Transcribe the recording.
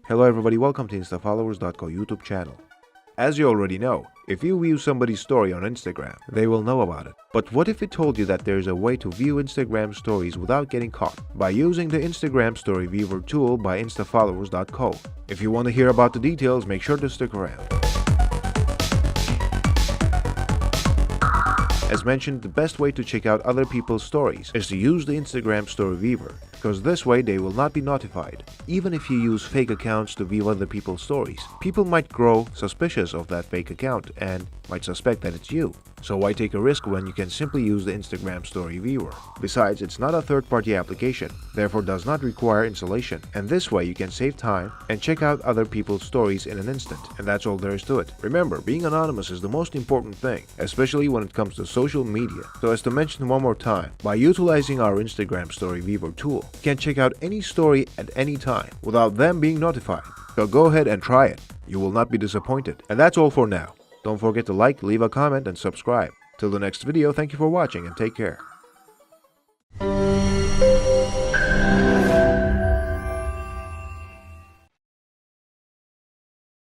Hello everybody, welcome to InstaFollowers.co YouTube channel. As you already know, if you view somebody's story on Instagram, they will know about it. But what if it told you that there is a way to view Instagram stories without getting caught? By using the Instagram Story Viewer tool by InstaFollowers.co. If you want to hear about the details, make sure to stick around. As mentioned, the best way to check out other people's stories is to use the Instagram Story Viewer, because this way they will not be notified. Even if you use fake accounts to view other people's stories, people might grow suspicious of that fake account and might suspect that it's you. So why take a risk when you can simply use the Instagram Story Viewer? Besides, it's not a third-party application, therefore does not require installation, and this way you can save time and check out other people's stories in an instant. And that's all there is to it. Remember, being anonymous is the most important thing, especially when it comes to social media. So as to mention one more time, by utilizing our Instagram Story Viewer tool, you can check out any story at any time without them being notified. So go ahead and try it. You will not be disappointed. And that's all for now. Don't forget to like, leave a comment, and subscribe. Till the next video, thank you for watching and take care.